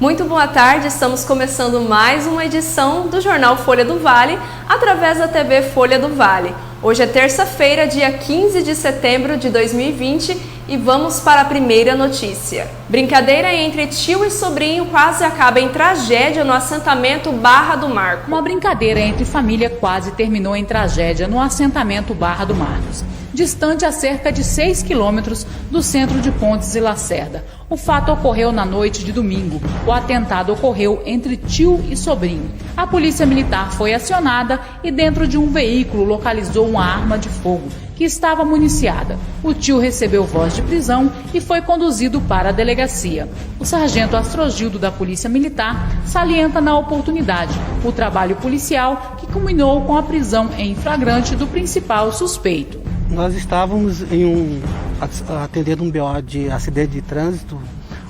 Muito boa tarde, estamos começando mais uma edição do Jornal Folha do Vale, através da TV Folha do Vale. Hoje é terça-feira, dia 15 de setembro de 2020 e vamos para a primeira notícia. Brincadeira entre tio e sobrinho quase acaba em tragédia no assentamento Barra do Marco. Uma brincadeira entre família quase terminou em tragédia no assentamento Barra do Marcos, distante a cerca de 6 quilômetros do centro de Pontes e Lacerda. O fato ocorreu na noite de domingo. O atentado ocorreu entre tio e sobrinho. A polícia militar foi acionada e dentro de um veículo localizou uma arma de fogo que estava municiada. O tio recebeu voz de prisão e foi conduzido para a delegacia. O sargento Astrogildo da Polícia Militar salienta na oportunidade o trabalho policial que culminou com a prisão em flagrante do principal suspeito. Nós estávamos atendendo um BO de acidente de trânsito,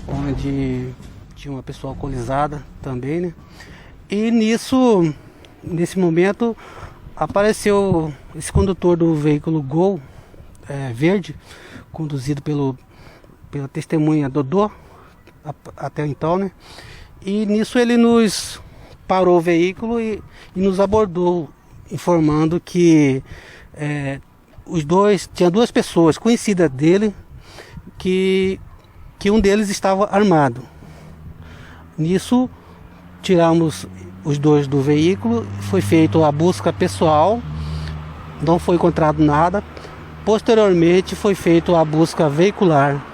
onde tinha uma pessoa alcoolizada também, né? E nesse momento, apareceu esse condutor do veículo Gol verde, conduzido pela testemunha Dodô, até então, né? E nisso ele nos parou o veículo e nos abordou, informando que tinha duas pessoas conhecidas dele, que um deles estava armado. Nisso, tiramos os dois do veículo, foi feita a busca pessoal, não foi encontrado nada. Posteriormente foi feita a busca veicular.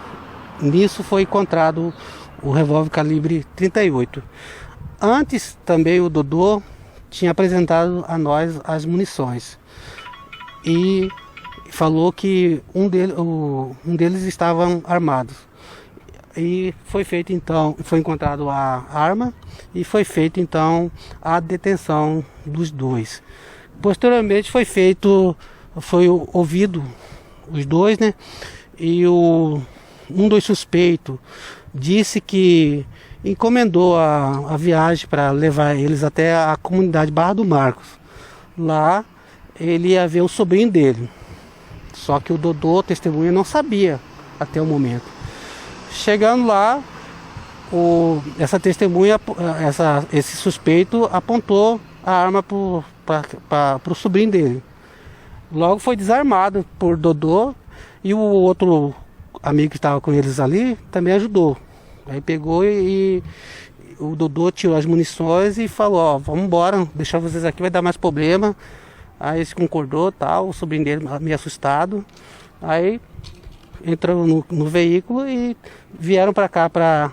Nisso foi encontrado o revólver calibre 38. Antes também o Dodô tinha apresentado a nós as munições e falou que um deles estavam armados. E foi feito então, foi encontrado a arma e foi feito então a detenção dos dois. Posteriormente foi ouvido os dois, né? E um dos suspeitos disse que encomendou a viagem para levar eles até a comunidade Barra do Marcos. Lá ele ia ver o sobrinho dele. Só que o Dodô, testemunha, não sabia até o momento. Chegando lá, essa testemunha, esse suspeito apontou a arma para o sobrinho dele. Logo foi desarmado por Dodô e o outro amigo que estava com eles ali também ajudou. Aí pegou e o Dodô tirou as munições e falou: vamos embora, deixar vocês aqui, vai dar mais problema. Aí eles concordou, tal, o sobrinho dele meio assustado. Aí entrou no veículo e vieram para cá, para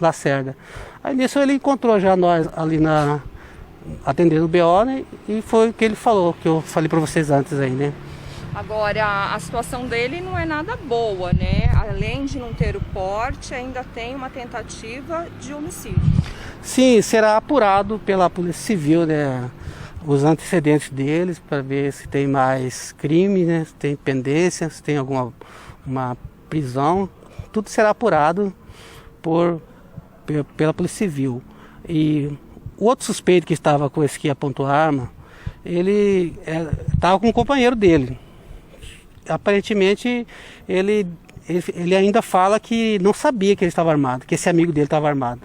Lacerda. Aí nisso ele encontrou já nós ali atendendo o BO, né? E foi o que ele falou, que eu falei para vocês antes aí, né? Agora, a situação dele não é nada boa, né? Além de não ter o porte, ainda tem uma tentativa de homicídio. Sim, será apurado pela Polícia Civil, né? Os antecedentes deles, para ver se tem mais crime, né? Se tem pendência, se tem alguma prisão. Tudo será apurado pela Polícia Civil. E o outro suspeito que estava com esse que apontou a arma, ele estava com um companheiro dele. Aparentemente, ele ainda fala que não sabia que ele estava armado, que esse amigo dele estava armado.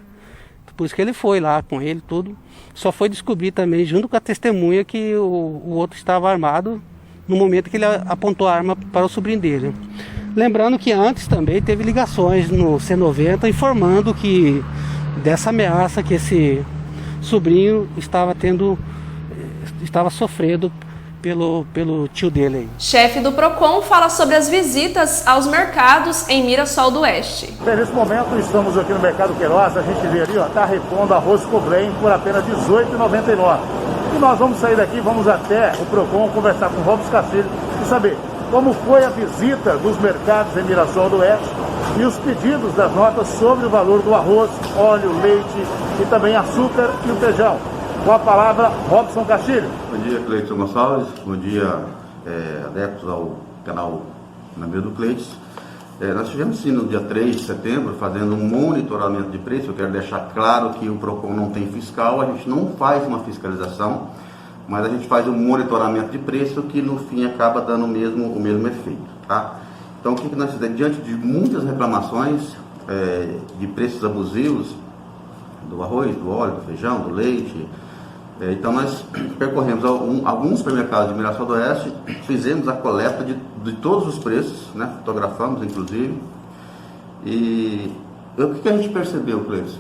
Por isso que ele foi lá com ele, tudo. Só foi descobrir também, junto com a testemunha, que o outro estava armado no momento que ele apontou a arma para o sobrinho dele. Lembrando que antes também teve ligações no C90 informando que dessa ameaça que esse sobrinho estava sofrendo pelo tio dele aí. Chefe do Procon fala sobre as visitas aos mercados em Mirassol do Oeste. Bem, nesse momento estamos aqui no Mercado Queiroz, a gente vê ali, está repondo arroz Cobrem por apenas R$ 18,99. E nós vamos sair daqui, vamos até o Procon conversar com o Robson Castilho e saber como foi a visita dos mercados em Mirassol do Oeste e os pedidos das notas sobre o valor do arroz, óleo, leite e também açúcar e o feijão. Com a palavra, Robson Castilho. Bom dia, Cleiton Gonçalves. Bom dia, adeptos ao canal Namiro do Cleiton. Nós estivemos sim no dia 3 de setembro fazendo um monitoramento de preço. Eu quero deixar claro que o Procon não tem fiscal, a gente não faz uma fiscalização, mas a gente faz um monitoramento de preço que no fim acaba dando o mesmo efeito, tá? Então o que nós fizemos? Diante de muitas reclamações de preços abusivos do arroz, do óleo, do feijão, do leite. Então nós percorremos alguns supermercados de Mirassol do Oeste, fizemos a coleta de todos os preços, né? Fotografamos inclusive. E o que a gente percebeu, Cleiton?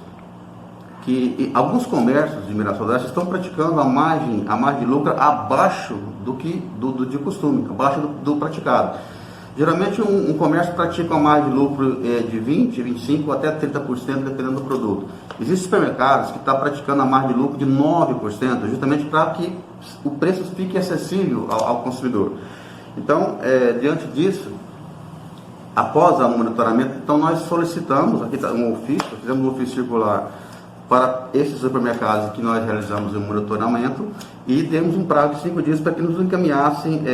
Que alguns comércios de Mirassol do Oeste estão praticando a margem de lucro abaixo de costume, abaixo do praticado. Geralmente um comércio pratica uma margem de lucro de 20%, 25% ou até 30%, dependendo do produto. Existem supermercados que estão praticando a margem de lucro de 9%, justamente para que o preço fique acessível ao consumidor. Então, diante disso, após o monitoramento, então nós solicitamos, aqui está um ofício, fizemos um ofício circular para esses supermercados que nós realizamos o monitoramento e demos um prazo de 5 dias para que nos encaminhassem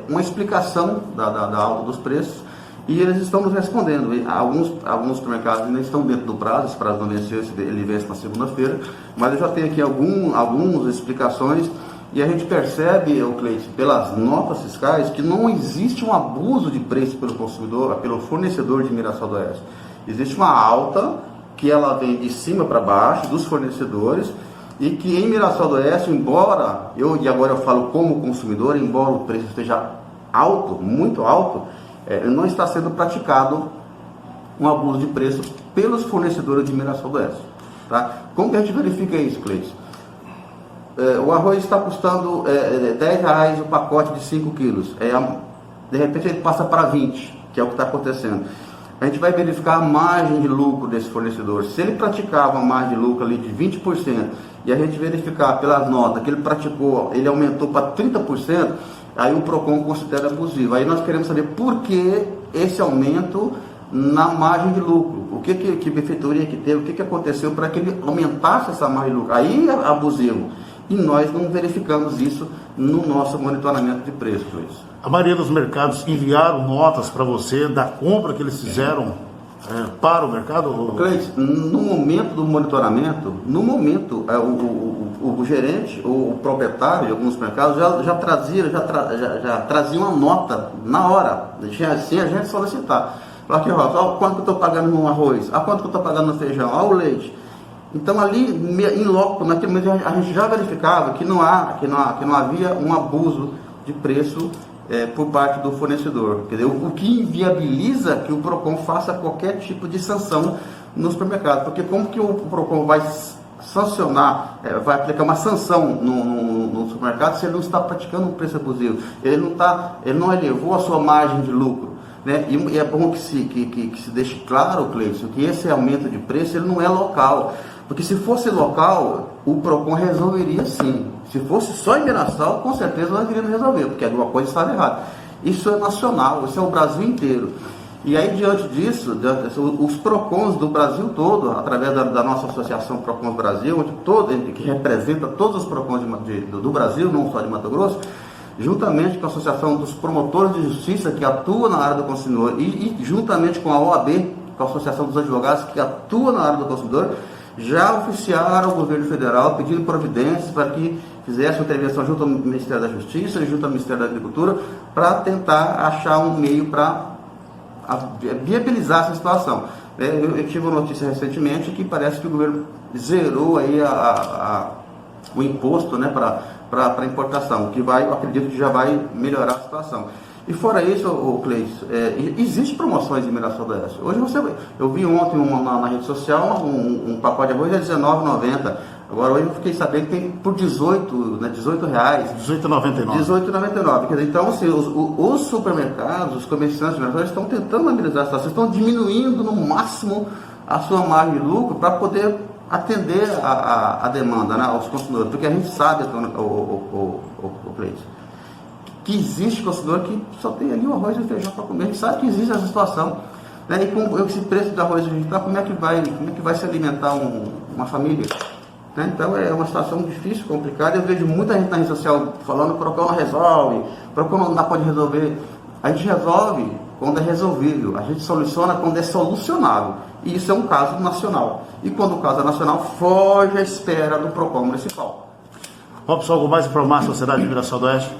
uma explicação da alta dos preços, e eles estão nos respondendo. Alguns supermercados ainda estão dentro do prazo, esse prazo não venceu, ele vence na segunda-feira, mas eu já tenho aqui algumas explicações, e a gente percebe, Cleiton, pelas notas fiscais, que não existe um abuso de preço pelo consumidor, pelo fornecedor de Mirassol do Oeste. Existe uma alta que ela vem de cima para baixo, dos fornecedores, e que em Mirassol do Oeste, embora, agora eu falo como consumidor, embora o preço esteja alto, muito alto, não está sendo praticado um abuso de preço pelos fornecedores de Mirassol do Oeste. Tá? Como que a gente verifica isso, Cleiton? O arroz está custando R$10 o pacote de 5 quilos, de repente ele passa para 20, que é o que está acontecendo. A gente vai verificar a margem de lucro desse fornecedor. Se ele praticava uma margem de lucro ali de 20%, e a gente verificar pelas notas que ele praticou, ele aumentou para 30%, aí o PROCON considera abusivo. Aí nós queremos saber por que esse aumento na margem de lucro. O que benfeitoria que teve, o que aconteceu para que ele aumentasse essa margem de lucro. Aí é abusivo. E nós não verificamos isso no nosso monitoramento de preços. A maioria dos mercados enviaram notas para você da compra que eles fizeram para o mercado? Cleiton, no momento do monitoramento, o gerente, o proprietário de alguns mercados já trazia uma nota na hora, sem a gente solicitar. Falar aqui, ó, quanto que eu estou pagando no arroz, quanto que eu estou pagando no feijão, o leite. Então ali, em loco, naquele momento a gente já verificava que não havia um abuso de preço por parte do fornecedor. Quer dizer, o que inviabiliza que o PROCON faça qualquer tipo de sanção no supermercado. Porque como que o PROCON vai sancionar, vai aplicar uma sanção no supermercado se ele não está praticando um preço abusivo? Ele não elevou a sua margem de lucro. Né? E é bom que se deixe claro, Cleiton, que esse aumento de preço ele não é local. Porque se fosse local, o PROCON resolveria sim. Se fosse só em Mirassol, com certeza nós iríamos resolver, porque alguma coisa estava errada. Isso é nacional, isso é o Brasil inteiro. E aí, diante disso, os PROCONs do Brasil todo, através da nossa associação PROCONs Brasil, que representa todos os PROCONs do Brasil, não só de Mato Grosso, juntamente com a Associação dos Promotores de Justiça, que atua na área do consumidor, e juntamente com a OAB, com a Associação dos Advogados, que atua na área do consumidor, já oficiaram ao governo federal pedindo providências para que fizesse uma intervenção junto ao Ministério da Justiça e junto ao Ministério da Agricultura para tentar achar um meio para viabilizar essa situação. Eu tive uma notícia recentemente que parece que o governo zerou aí o imposto, né, para importação, que eu acredito que já vai melhorar a situação. E fora isso, Cleiton, existe promoções em Mirassol do Oeste. Hoje eu vi ontem na rede social um pacote de arroz a R$19,90. Agora hoje eu fiquei sabendo que tem por R$18, né, R$18,99. R$18,99. Quer dizer, então, assim, os supermercados, os comerciantes de Mirassol estão tentando amenizar a situação, estão diminuindo no máximo a sua margem de lucro para poder atender a demanda, né, aos consumidores. Porque a gente sabe, o Cleiton, que existe consumidor que só tem ali o arroz e o feijão para comer. A gente sabe que existe essa situação. Né? E com esse preço de arroz e feijão, como é que vai se alimentar uma família? Né? Então é uma situação difícil, complicada. Eu vejo muita gente na rede social falando que o PROCON não resolve, o PROCON não pode resolver. A gente resolve quando é resolvível, a gente soluciona quando é solucionável. E isso é um caso nacional. E quando o caso é nacional, foge à espera do PROCON municipal. Robson, algo mais para informar a sociedade de Mirassol do Oeste?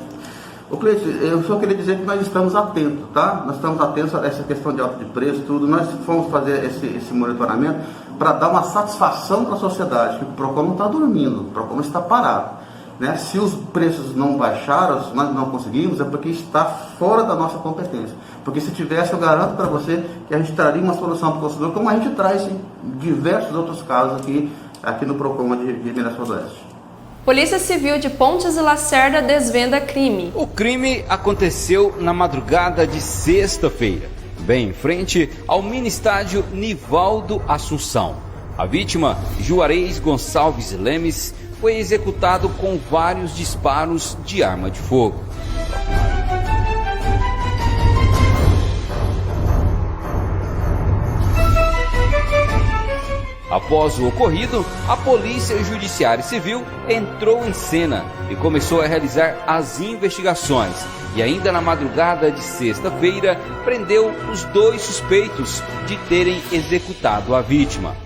Cleiton, eu só queria dizer que nós estamos atentos, tá? Nós estamos atentos a essa questão de alta de preço, tudo. Nós fomos fazer esse monitoramento para dar uma satisfação para a sociedade, que o PROCON não está dormindo, o PROCON está parado. Né? Se os preços não baixaram, se nós não conseguimos, é porque está fora da nossa competência. Porque se tivesse, eu garanto para você que a gente traria uma solução para o consumidor, como a gente traz em diversos outros casos aqui no PROCON de Minas Nordeste. Polícia Civil de Pontes e Lacerda desvenda crime. O crime aconteceu na madrugada de sexta-feira, bem em frente ao mini estádio Nivaldo Assunção. A vítima, Juarez Gonçalves Lemes, foi executado com vários disparos de arma de fogo. Após o ocorrido, a Polícia Judiciária Civil entrou em cena e começou a realizar as investigações. E ainda na madrugada de sexta-feira, prendeu os 2 suspeitos de terem executado a vítima.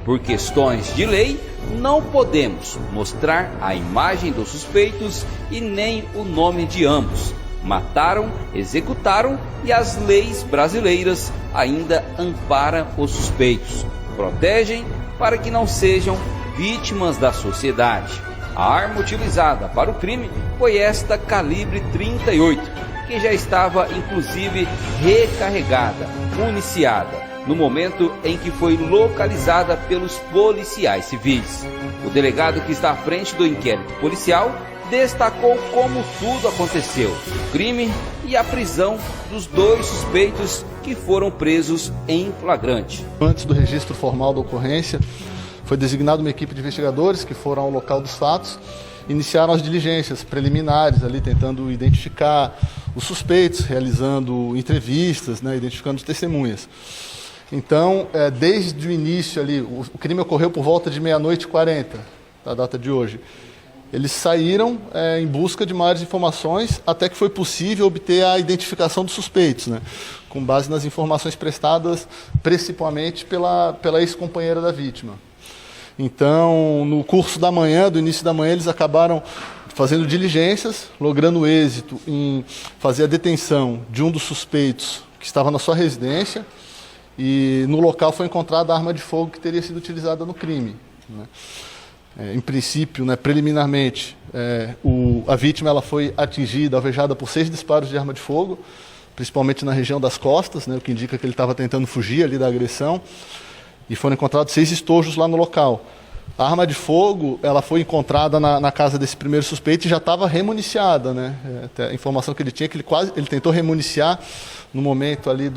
Por questões de lei, não podemos mostrar a imagem dos suspeitos e nem o nome de ambos. Mataram, executaram e as leis brasileiras ainda amparam os suspeitos. Protegem para que não sejam vítimas da sociedade. A arma utilizada para o crime foi esta calibre 38, que já estava inclusive recarregada, municiada, no momento em que foi localizada pelos policiais civis. O delegado que está à frente do inquérito policial destacou como tudo aconteceu, o crime e a prisão dos 2 suspeitos que foram presos em flagrante. Antes do registro formal da ocorrência, foi designada uma equipe de investigadores que foram ao local dos fatos, iniciaram as diligências preliminares, ali tentando identificar os suspeitos, realizando entrevistas, né, identificando as testemunhas. Então, desde o início ali, o crime ocorreu por volta de 00h40, da data de hoje. Eles saíram em busca de maiores informações, até que foi possível obter a identificação dos suspeitos, né? Com base nas informações prestadas principalmente pela ex-companheira da vítima. Então, no curso da manhã, do início da manhã, eles acabaram fazendo diligências, logrando êxito em fazer a detenção de um dos suspeitos que estava na sua residência, e no local foi encontrada a arma de fogo que teria sido utilizada no crime, né? Em princípio, né, preliminarmente, a vítima ela foi atingida, alvejada por 6 disparos de arma de fogo, principalmente na região das costas, né, o que indica que ele estava tentando fugir ali da agressão, e foram encontrados 6 estojos lá no local. A arma de fogo ela foi encontrada na casa desse primeiro suspeito e já estava remuniciada, né? A informação que ele tinha é que ele tentou remuniciar no momento ali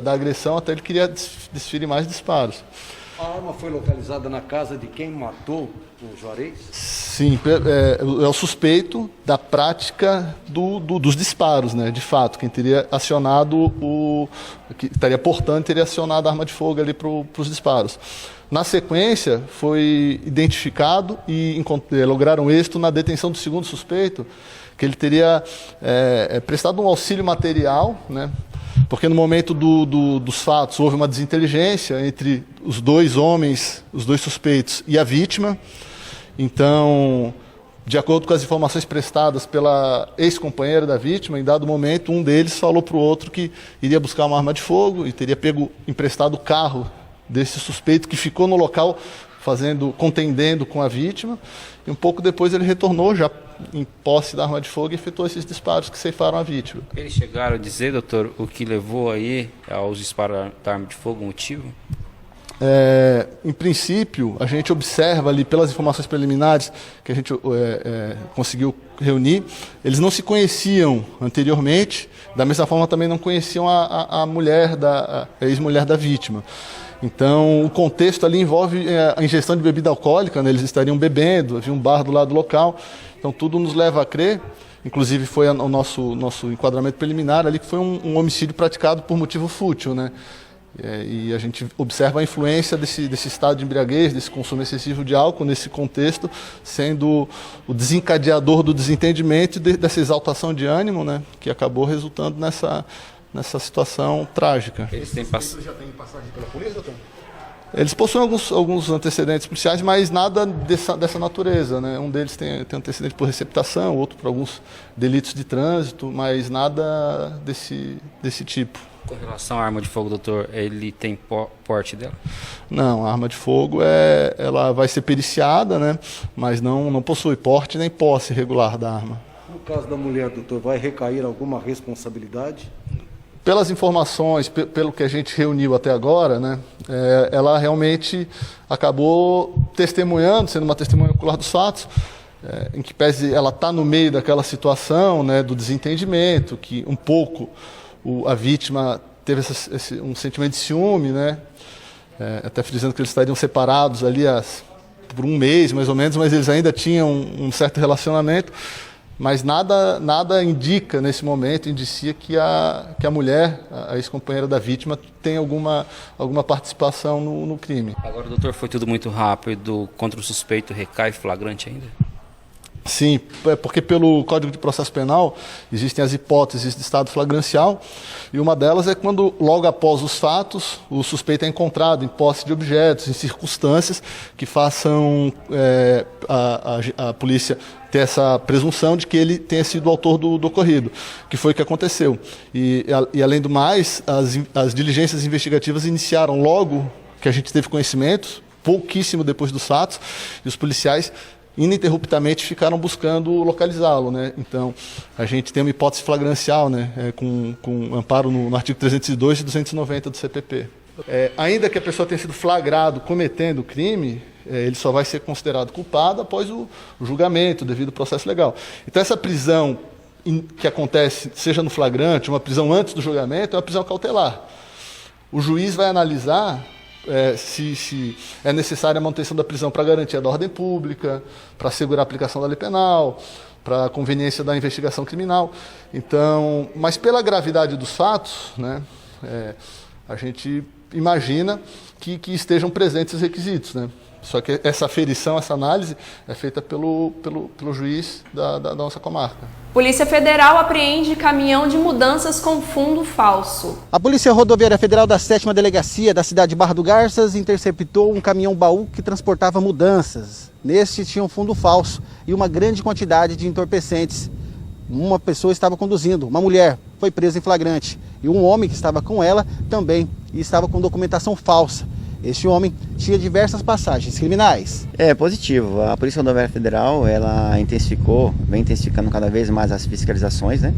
da agressão, até ele queria desferir mais disparos. A arma foi localizada na casa de quem matou o Juarez? Sim, é o suspeito da prática dos disparos, né? De fato, quem teria acionado que estaria portando, teria acionado a arma de fogo ali para os disparos. Na sequência, foi identificado e lograram êxito na detenção do segundo suspeito, que ele teria prestado um auxílio material, né? Porque no momento dos fatos houve uma desinteligência entre os 2 homens, os 2 suspeitos e a vítima. Então, de acordo com as informações prestadas pela ex-companheira da vítima, em dado momento um deles falou para o outro que iria buscar uma arma de fogo e teria emprestado o carro desse suspeito que ficou no local contendendo com a vítima, e um pouco depois ele retornou já em posse da arma de fogo e efetuou esses disparos que ceifaram a vítima. Eles chegaram a dizer, doutor, o que levou aí aos disparos da arma de fogo, o motivo? Em princípio, a gente observa ali pelas informações preliminares que a gente conseguiu reunir, eles não se conheciam anteriormente, da mesma forma também não conheciam a ex-mulher da vítima. Então, o contexto ali envolve a ingestão de bebida alcoólica, né? Eles estariam bebendo, havia um bar do lado do local, então tudo nos leva a crer, inclusive foi o nosso enquadramento preliminar ali, que foi um homicídio praticado por motivo fútil, né? E a gente observa a influência desse estado de embriaguez, desse consumo excessivo de álcool nesse contexto, sendo o desencadeador do desentendimento e dessa exaltação de ânimo, né? Que acabou resultando nessa situação trágica. Eles já têm passagem pela polícia, doutor? Eles possuem alguns antecedentes policiais, mas nada dessa natureza, né? Um deles tem antecedente por receptação, outro por alguns delitos de trânsito, mas nada desse tipo. Com relação à arma de fogo, doutor, ele tem porte dela? Não, a arma de fogo ela vai ser periciada, né? Mas não possui porte nem posse regular da arma. No caso da mulher, doutor, vai recair alguma responsabilidade? Pelas informações, pelo que a gente reuniu até agora, né, ela realmente acabou testemunhando, sendo uma testemunha ocular dos fatos, em que pese ela está no meio daquela situação, né, do desentendimento, que um pouco a vítima teve um sentimento de ciúme, né, até dizendo que eles estariam separados ali por um mês, mais ou menos, mas eles ainda tinham um certo relacionamento. Mas nada indica nesse momento, indicia que a mulher, a ex-companheira da vítima, tem alguma participação no crime. Agora, doutor, foi tudo muito rápido, contra o suspeito recai flagrante ainda? Sim, porque pelo Código de Processo Penal existem as hipóteses de estado flagrancial, e uma delas é quando, logo após os fatos, o suspeito é encontrado em posse de objetos, em circunstâncias que façam a polícia ter essa presunção de que ele tenha sido o autor do ocorrido, que foi o que aconteceu. E além do mais, as diligências investigativas iniciaram logo que a gente teve conhecimento, pouquíssimo depois dos fatos, e os policiais ininterruptamente ficaram buscando localizá-lo, né? Então, a gente tem uma hipótese flagrancial, né, com amparo no artigo 302 e 290 do CPP. Ainda que a pessoa tenha sido flagrado cometendo o crime, ele só vai ser considerado culpado após o julgamento, devido ao processo legal. Então, essa prisão que acontece, seja no flagrante, uma prisão antes do julgamento, é uma prisão cautelar. O juiz vai analisar se é necessária a manutenção da prisão para garantia da ordem pública, para assegurar a aplicação da lei penal, para a conveniência da investigação criminal. Então, mas pela gravidade dos fatos, né, a gente imagina que estejam presentes os requisitos, né? Só que essa aferição, essa análise é feita pelo juiz da nossa comarca. Polícia Federal apreende caminhão de mudanças com fundo falso. A Polícia Rodoviária Federal da 7ª Delegacia da cidade de Barra do Garças interceptou um caminhão baú que transportava mudanças. Neste tinha um fundo falso e uma grande quantidade de entorpecentes. Uma pessoa estava conduzindo, uma mulher, foi presa em flagrante. E um homem que estava com ela também e estava com documentação falsa. Este homem tinha diversas passagens criminais. É positivo. A Polícia Rodoviária Federal, ela vem intensificando cada vez mais as fiscalizações, né?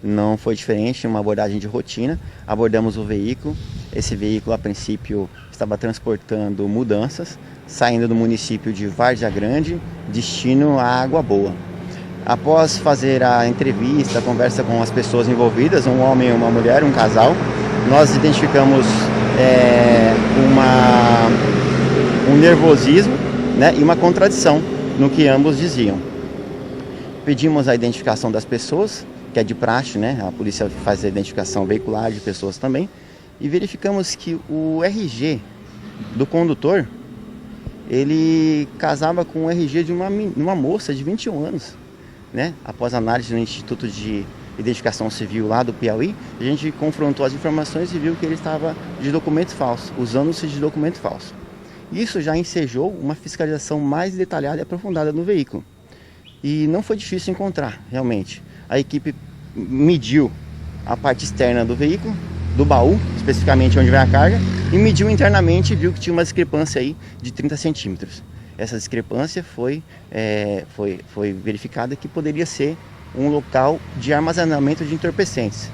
Não foi diferente, uma abordagem de rotina. Abordamos o veículo. Esse veículo, a princípio, estava transportando mudanças, saindo do município de Várzea Grande, destino a Água Boa. Após fazer a entrevista, a conversa com as pessoas envolvidas, um homem e uma mulher, um casal, nós identificamos um nervosismo, né, e uma contradição no que ambos diziam. Pedimos a identificação das pessoas, que é de praxe, né? A polícia faz a identificação veicular de pessoas também, e verificamos que o RG do condutor, ele casava com o RG de uma moça de 21 anos. Né? Após análise no Instituto de Identificação Civil lá do Piauí, a gente confrontou as informações e viu que ele estava de documento falso, usando-se de documento falso. Isso já ensejou uma fiscalização mais detalhada e aprofundada no veículo. E não foi difícil encontrar, realmente. A equipe mediu a parte externa do veículo, do baú, especificamente onde vem a carga, e mediu internamente e viu que tinha uma discrepância aí de 30 centímetros. Essa discrepância foi verificada que poderia ser um local de armazenamento de entorpecentes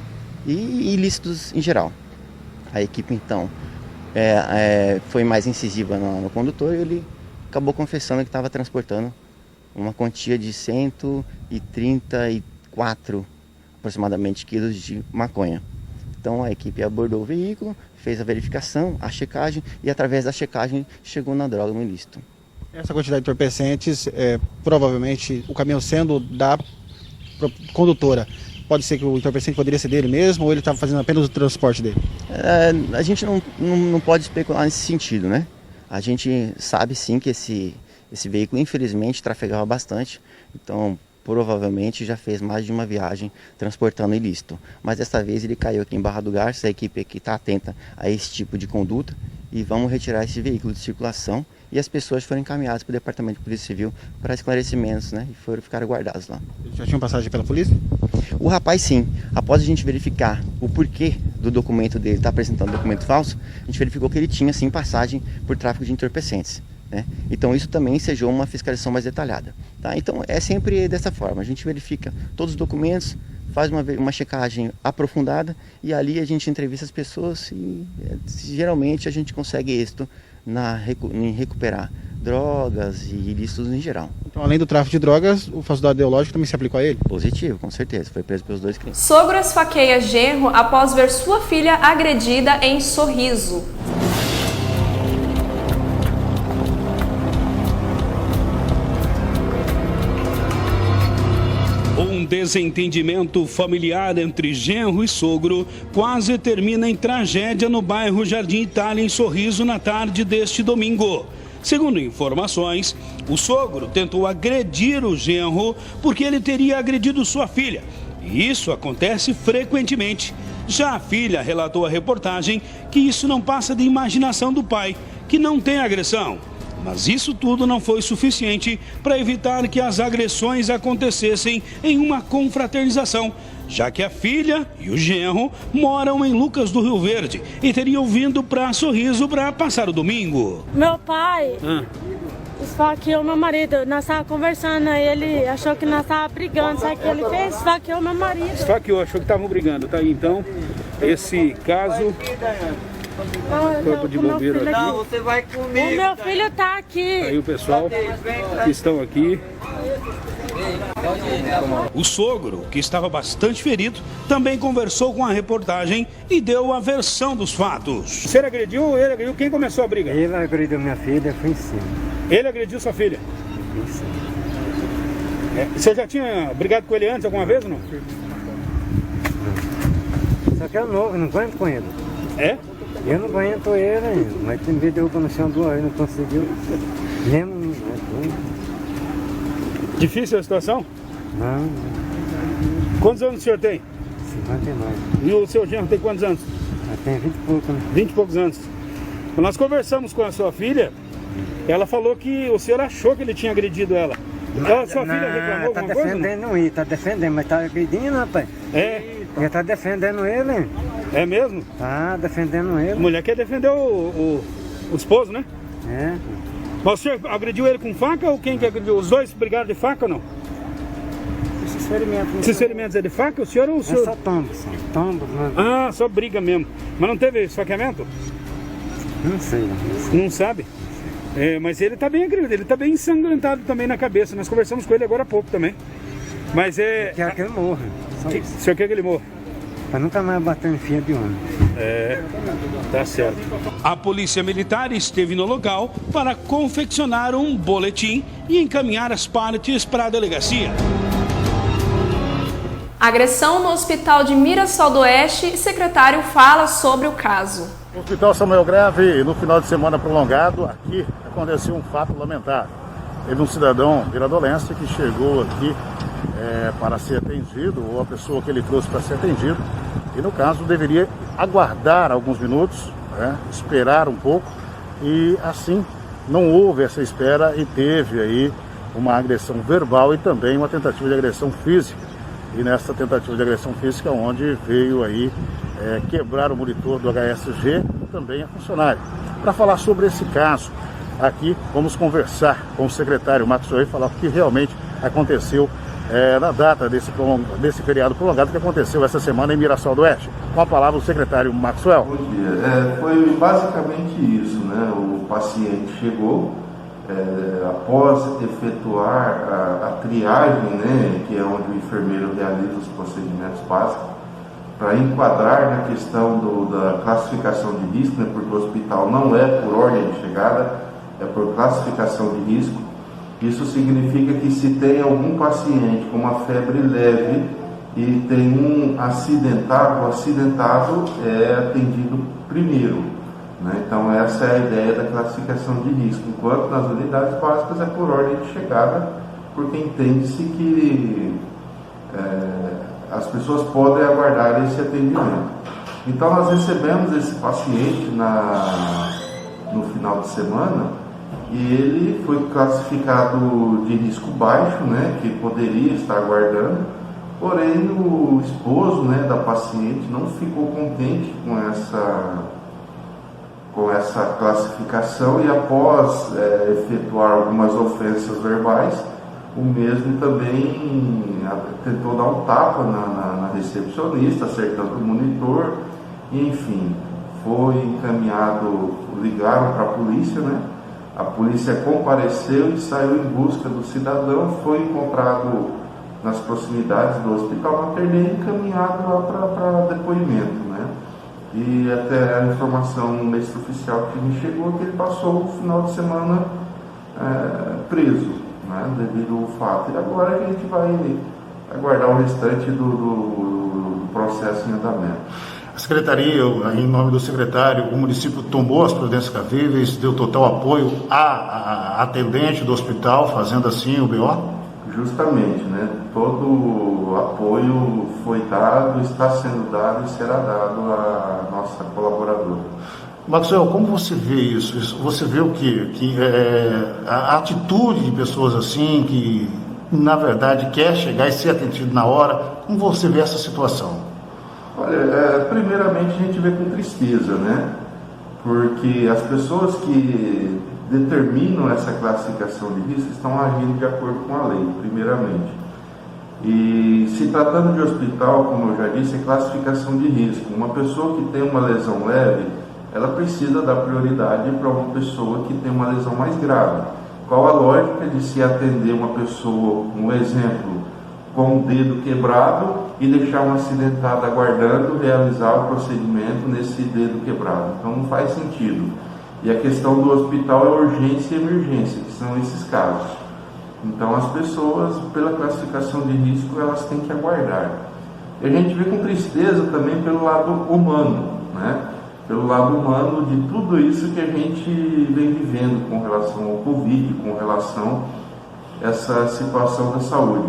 e ilícitos em geral. A equipe, então, foi mais incisiva no condutor e ele acabou confessando que estava transportando uma quantia de 134 aproximadamente quilos de maconha. Então a equipe abordou o veículo, fez a verificação, a checagem e através da checagem chegou na droga no ilícito. Essa quantidade de entorpecentes, provavelmente o caminhão sendo da condutora, pode ser que o entorpecente poderia ser dele mesmo ou ele estava fazendo apenas o transporte dele? A gente não pode especular nesse sentido, né? A gente sabe sim que esse veículo infelizmente trafegava bastante, então provavelmente já fez mais de uma viagem transportando ilícito. Mas dessa vez ele caiu aqui em Barra do Garças, a equipe aqui está atenta a esse tipo de conduta e vamos retirar esse veículo de circulação e as pessoas foram encaminhadas para o Departamento de Polícia Civil para esclarecimentos, né, e ficaram guardados lá. Eles já tinham passagem pela polícia? O rapaz sim, após a gente verificar o porquê do documento dele estar apresentando documento falso, a gente verificou que ele tinha sim passagem por tráfico de entorpecentes, né? Então isso também ensejou uma fiscalização mais detalhada, tá? Então é sempre dessa forma, a gente verifica todos os documentos, faz uma checagem aprofundada e ali a gente entrevista as pessoas e geralmente a gente consegue êxito em recuperar drogas e ilícitos em geral. Então, além do tráfico de drogas, o falsidade ideológica também se aplicou a ele? Positivo, com certeza. Foi preso pelos 2 crimes. Sogro esfaqueia genro após ver sua filha agredida em Sorriso. Um desentendimento familiar entre genro e sogro quase termina em tragédia no bairro Jardim Itália, em Sorriso, na tarde deste domingo. Segundo informações, o sogro tentou agredir o genro porque ele teria agredido sua filha. E isso acontece frequentemente. Já a filha relatou à reportagem que isso não passa de imaginação do pai, que não tem agressão. Mas isso tudo não foi suficiente para evitar que as agressões acontecessem em uma confraternização, já que a filha e o genro moram em Lucas do Rio Verde e teriam vindo para Sorriso para passar o domingo. Meu pai esfaqueou meu marido. Nós estávamos conversando, aí ele achou que nós estávamos brigando. Sabe o que ele fez? Esfaqueou meu marido. Esfaqueou, achou que estavam brigando. Tá aí então esse caso. Corpo de bombeiro aqui. Não, você vai comigo. O meu filho tá aqui. Aí o pessoal que estão aqui. O sogro, que estava bastante ferido, também conversou com a reportagem e deu a versão dos fatos. Você agrediu? Ele agrediu? Quem começou a briga? Ele agrediu minha filha, foi em cima. Ele agrediu sua filha? Em cima. Você já tinha brigado com ele antes alguma vez ou não? Não. Só que é novo, não aguento com ele. É? Eu não aguento ele ainda, mas tem vez de eu no chão do ar, não conseguiu. Mesmo. Difícil a situação? Não. Quantos anos o senhor tem? 59. E o seu genro tem quantos anos? Tem 20 e pouco, né? 20 e poucos anos. Quando nós conversamos com a sua filha, ela falou que o senhor achou que ele tinha agredido ela. Então, sua filha reclamou alguma coisa? Tá defendendo, mas tá agredindo, rapaz. É? Ela tá defendendo ele. É mesmo? Tá defendendo ele. A mulher quer defender o esposo, né? É. Mas o senhor agrediu ele com faca ou quem que agrediu? Os dois brigaram de faca ou não? Esses ferimentos. Esses ferimentos é de faca? O senhor ou o senhor? É só tombos, mano. Ah, só briga mesmo. Mas não teve esfaqueamento? Não sei. Não sabe? É, mas ele tá bem agredido, ele tá bem ensanguentado também na cabeça. Nós conversamos com ele agora há pouco também. Mas é... Eu quero que ele morra. O senhor quer que ele morra? Pra nunca mais bater em fia de homem. É, tá certo. A polícia militar esteve no local para confeccionar um boletim e encaminhar as partes para a delegacia. Agressão no hospital de Mirassol do Oeste, secretário fala sobre o caso. No Hospital Samuel Greve, no final de semana prolongado, aqui aconteceu um fato lamentável. Teve um cidadão viradolense que chegou aqui para ser atendido, ou a pessoa que ele trouxe para ser atendido, e no caso deveria aguardar alguns minutos, esperar um pouco, e assim não houve essa espera e teve aí uma agressão verbal e também uma tentativa de agressão física. E nessa tentativa de agressão física, onde veio aí quebrar o monitor do HSG e também a funcionária. Para falar sobre esse caso, aqui vamos conversar com o secretário Maxwell e falar o que realmente aconteceu na data desse feriado prolongado que aconteceu essa semana em Mirassol do Oeste. Com a palavra o secretário Maxwell. Bom dia. Foi basicamente isso, né? O paciente chegou, após efetuar a triagem, né, que é onde o enfermeiro realiza os procedimentos básicos, para enquadrar na questão da classificação de risco, né, porque o hospital não é por ordem de chegada, é por classificação de risco. Isso significa que se tem algum paciente com uma febre leve e tem um acidentado, o acidentado é atendido primeiro. Então essa é a ideia da classificação de risco, enquanto nas unidades básicas é por ordem de chegada, porque entende-se que as pessoas podem aguardar esse atendimento. Então nós recebemos esse paciente no final de semana, e ele foi classificado de risco baixo, né, que poderia estar aguardando, porém o esposo, né, da paciente não ficou contente com essa classificação e após efetuar algumas ofensas verbais, o mesmo também tentou dar um tapa na recepcionista, acertando o monitor, e, enfim, foi encaminhado, ligaram para a polícia, né? A polícia compareceu e saiu em busca do cidadão, foi encontrado nas proximidades do hospital materno e encaminhado lá para depoimento, né? E até a informação extraoficial que me chegou é que ele passou o final de semana preso, né, devido ao fato. E agora a gente vai aguardar o restante do processo em andamento. A Secretaria, em nome do secretário, o município tomou as providências cabíveis, deu total apoio à atendente do hospital, fazendo assim o BO? Justamente, né? Todo o apoio foi dado, está sendo dado e será dado à nossa colaboradora. Maxwell, como você vê isso? Você vê o quê? Que a atitude de pessoas assim, que na verdade quer chegar e ser atendido na hora, como você vê essa situação? Olha, primeiramente a gente vê com tristeza, né? Porque as pessoas que determinam essa classificação de risco estão agindo de acordo com a lei, primeiramente. E se tratando de hospital, como eu já disse, é classificação de risco. Uma pessoa que tem uma lesão leve, ela precisa dar prioridade para uma pessoa que tem uma lesão mais grave. Qual a lógica de se atender uma pessoa, um exemplo, com o dedo quebrado e deixar um acidentado aguardando realizar o procedimento nesse dedo quebrado? Então não faz sentido. E a questão do hospital é urgência e emergência, que são esses casos. Então as pessoas, pela classificação de risco, elas têm que aguardar. E a gente vê com tristeza também pelo lado humano, né? Pelo lado humano de tudo isso que a gente vem vivendo com relação ao Covid, com relação a essa situação da saúde.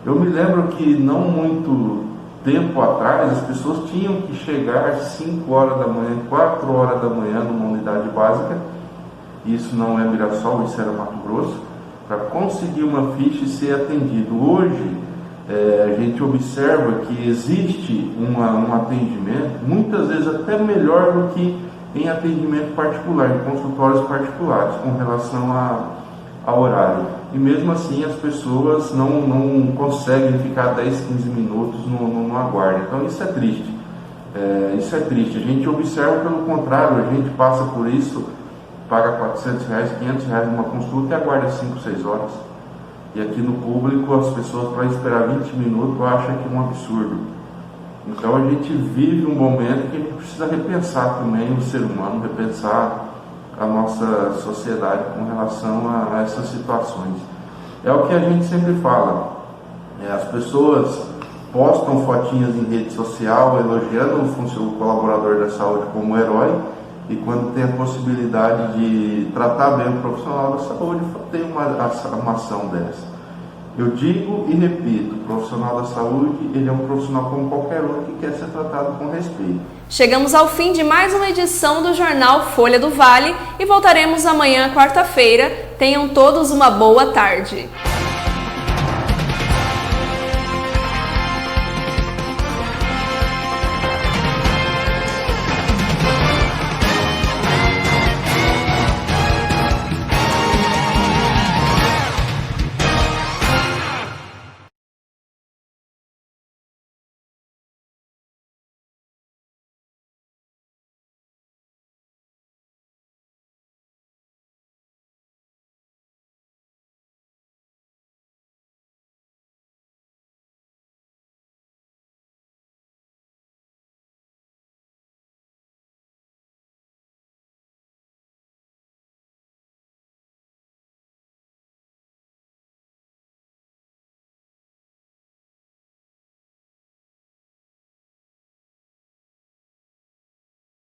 Eu me lembro que não muito tempo atrás as pessoas tinham que chegar 5 horas da manhã, 4 horas da manhã numa unidade básica, isso não é Mirassol, isso era Mato Grosso, para conseguir uma ficha e ser atendido. Hoje a gente observa que existe um atendimento, muitas vezes até melhor do que em atendimento particular, em consultórios particulares, com relação a horário. E mesmo assim as pessoas não conseguem ficar 10, 15 minutos no aguardo. Então isso é triste. Isso é triste. A gente observa pelo contrário, a gente passa por isso, paga R$400, R$500 numa consulta e aguarda 5, 6 horas. E aqui no público as pessoas para esperar 20 minutos acham que é um absurdo. Então a gente vive um momento que a gente precisa repensar também o ser humano, repensar a nossa sociedade com relação a essas situações. É o que a gente sempre fala. As pessoas postam fotinhas em rede social elogiando o colaborador da saúde como herói, e quando tem a possibilidade de tratar bem o profissional da saúde, tem uma ação dessa. Eu digo e repito, o profissional da saúde, ele é um profissional como qualquer outro que quer ser tratado com respeito. Chegamos ao fim de mais uma edição do Jornal Folha do Vale e voltaremos amanhã, quarta-feira. Tenham todos uma boa tarde.